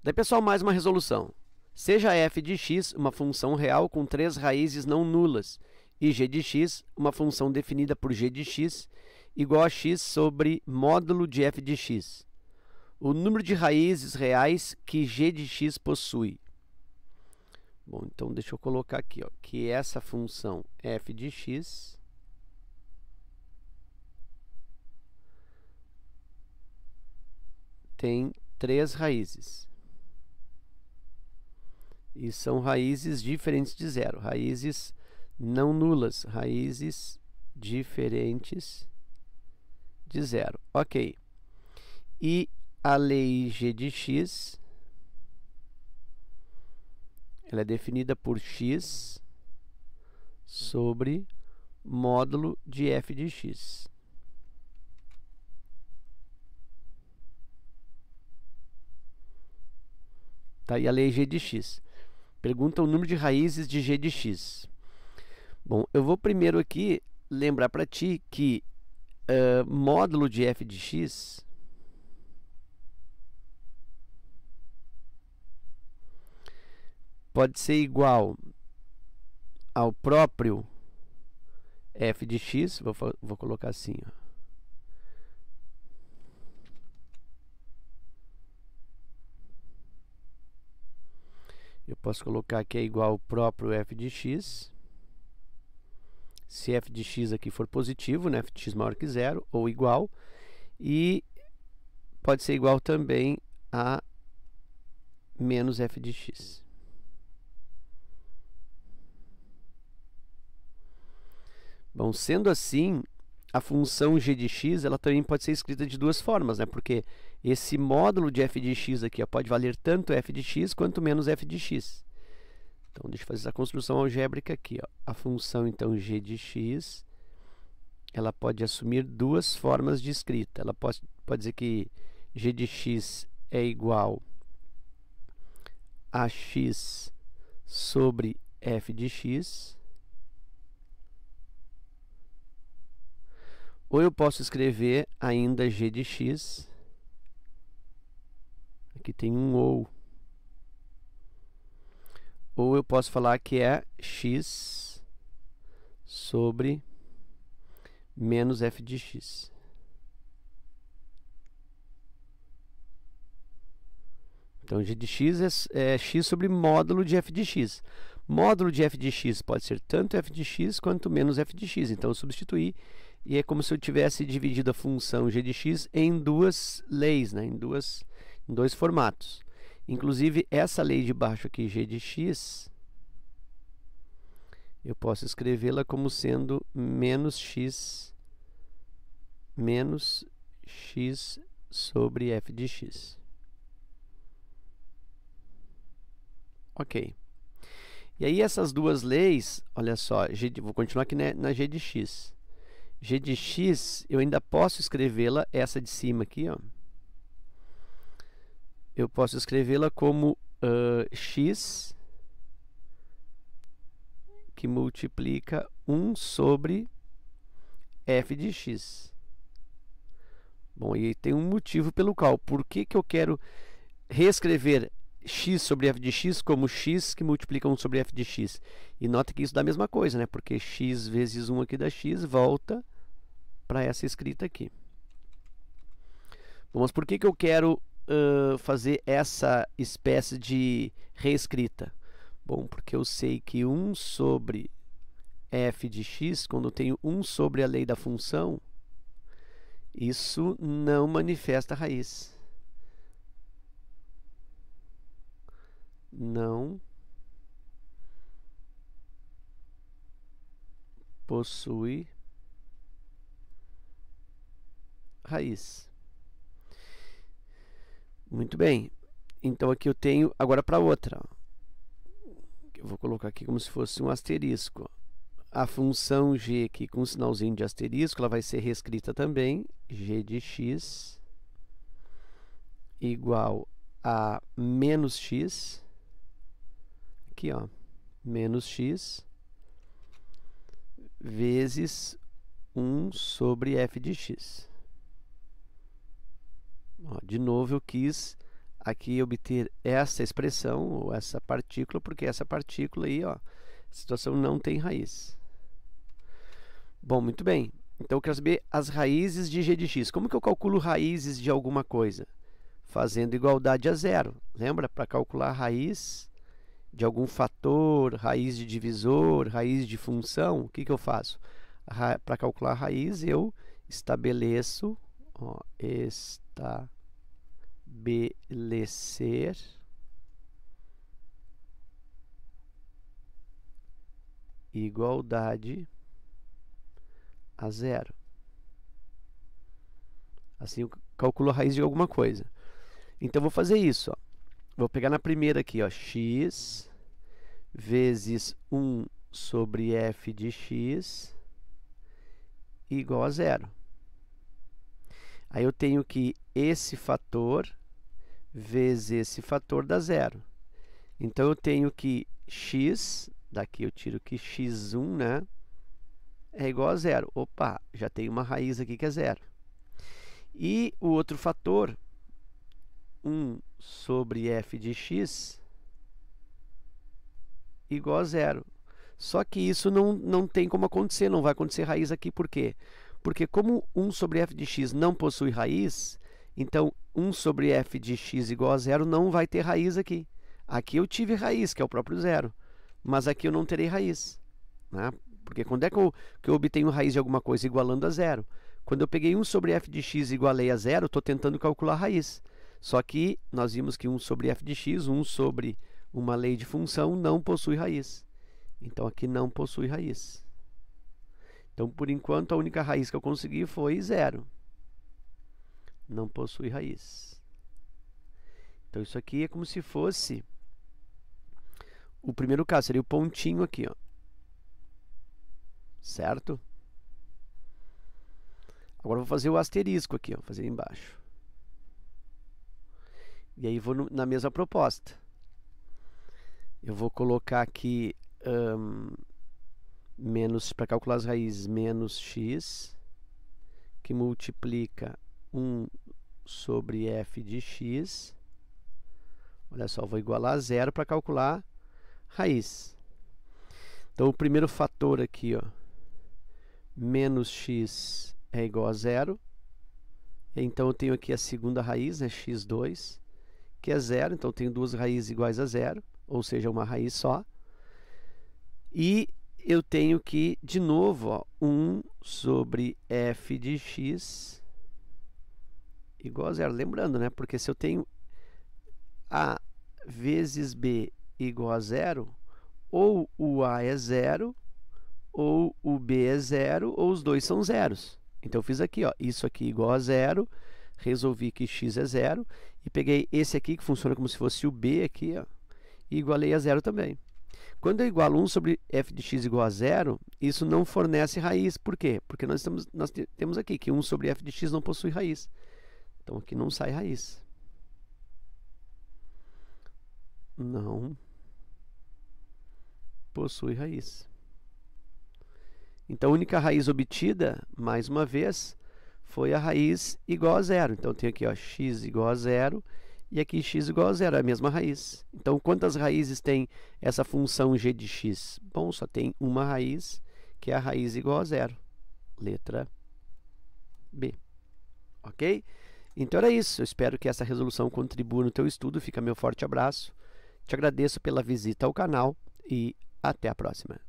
Daí, pessoal, mais uma resolução. Seja f de x uma função real com 3 raízes não nulas e g de x uma função definida por g de x igual a x sobre módulo de f de x. O número de raízes reais que g de x possui. Bom, então deixa eu colocar aqui, ó, que essa função f de x tem 3 raízes. E são raízes diferentes de zero, raízes não nulas, raízes diferentes de zero. Ok. E a lei g de x, ela é definida por x sobre módulo de f de x. Tá, e a lei g de x. Pergunta o número de raízes de g de x. Bom, eu vou primeiro aqui lembrar para ti que módulo de f de x pode ser igual ao próprio f de x, vou colocar assim, ó. Eu posso colocar que é igual ao próprio f de x, se f de x aqui for positivo, né, f de x maior que zero, ou igual, e pode ser igual também a menos f de x. Bom, sendo assim, a função g de x ela também pode ser escrita de duas formas, né? Porque esse módulo de f de x aqui ó, pode valer tanto f de x quanto menos f de x. Então, deixa eu fazer essa construção algébrica aqui, ó. A função, então, g de x, ela pode assumir duas formas de escrita. Ela pode dizer que g de x é igual a x sobre f de x. Ou eu posso escrever ainda g de x. Aqui tem um ou. Ou eu posso falar que é x sobre menos f de x. Então, g de x é x sobre módulo de f de x. Módulo de f de x pode ser tanto f de x quanto menos f de x. Então, eu substituí e é como se eu tivesse dividido a função g de x em duas leis, né? em dois formatos. Inclusive, essa lei de baixo aqui, g de x, eu posso escrevê-la como sendo menos x sobre f de x. Ok. E aí essas duas leis, olha só, vou continuar aqui na g de x. G de x, eu ainda posso escrevê-la, essa de cima aqui, ó. Eu posso escrevê-la como x que multiplica 1 sobre f de x. Bom, e tem um motivo pelo qual. Por que eu quero reescrever x sobre f de x como x que multiplica 1 sobre f de x? E nota que isso dá a mesma coisa, né? Porque x vezes 1 aqui da x volta para essa escrita aqui. Bom, mas por que eu quero fazer essa espécie de reescrita? Bom, porque eu sei que 1 sobre f de x, quando eu tenho 1 sobre a lei da função, isso não manifesta raiz. Não possui raiz. Muito bem. Então, aqui eu tenho, agora para outra. Eu vou colocar aqui como se fosse um asterisco. A função g aqui com um sinalzinho de asterisco, ela vai ser reescrita também. G de x igual a menos x. Aqui, ó. Menos x vezes 1 sobre f de x. Ó, de novo, eu quis aqui obter essa expressão, ou essa partícula, porque essa partícula aí, ó, a situação não tem raiz. Bom, muito bem. Então eu quero saber as raízes de g de x. Como que eu calculo raízes de alguma coisa? Fazendo igualdade a zero. Lembra? Para calcular a raiz de algum fator, raiz de divisor, raiz de função, o que que eu faço? Para calcular a raiz, eu estabeleço, ó, estabelecer igualdade a zero. Assim eu calculo a raiz de alguma coisa. Então, eu vou fazer isso, ó. Vou pegar na primeira aqui, ó, x vezes 1 sobre f de x igual a zero. Aí eu tenho que esse fator vezes esse fator dá zero. Então, eu tenho que x, daqui eu tiro que x1, né, é igual a zero. Opa, já tem uma raiz aqui que é zero. E o outro fator, 1 sobre f de x igual a zero. Só que isso não tem como acontecer, não vai acontecer raiz aqui. Por quê? Porque como 1 sobre f de x não possui raiz, então 1 sobre f de x igual a zero não vai ter raiz aqui. Aqui eu tive raiz, que é o próprio zero, mas aqui eu não terei raiz, né? Porque quando é que eu obtenho raiz de alguma coisa? Igualando a zero. Quando eu peguei 1 sobre f de x e igualei a zero, estou tentando calcular a raiz. Só que nós vimos que 1 sobre f de x, 1 sobre uma lei de função, não possui raiz. Então, aqui não possui raiz. Então, por enquanto, a única raiz que eu consegui foi zero. Não possui raiz. Então, isso aqui é como se fosse... O primeiro caso seria o pontinho aqui, ó. Certo? Agora, eu vou fazer o asterisco aqui, ó. Vou fazer embaixo. E aí, vou na mesma proposta. Eu vou colocar aqui... menos, para calcular as raízes, menos x, que multiplica 1 sobre f de x. Olha só, vou igualar a zero para calcular raiz. Então, o primeiro fator aqui, ó, menos x é igual a zero. Então, eu tenho aqui a segunda raiz, né, x2, que é zero. Então, eu tenho duas raízes iguais a zero, ou seja, uma raiz só. E eu tenho que, de novo, ó, 1 sobre f de x igual a zero. Lembrando, né? Porque se eu tenho a vezes b igual a zero, ou o a é zero, ou o b é zero, ou os dois são zeros. Então, eu fiz aqui, ó, isso aqui igual a zero, resolvi que x é zero, e peguei esse aqui, que funciona como se fosse o b aqui, ó, e igualei a zero também. Quando eu igualo 1 sobre f de x igual a zero, isso não fornece raiz. Por quê? Porque nós temos aqui que 1 sobre f de x não possui raiz. Então, aqui não sai raiz. Não possui raiz. Então, a única raiz obtida, mais uma vez, foi a raiz igual a zero. Então, eu tenho aqui, ó, x igual a zero. E aqui x igual a zero, é a mesma raiz. Então, quantas raízes tem essa função g de x? Bom, só tem uma raiz, que é a raiz igual a zero. Letra B. Ok? Então, era isso. Eu espero que essa resolução contribua no teu estudo. Fica meu forte abraço. Te agradeço pela visita ao canal e até a próxima.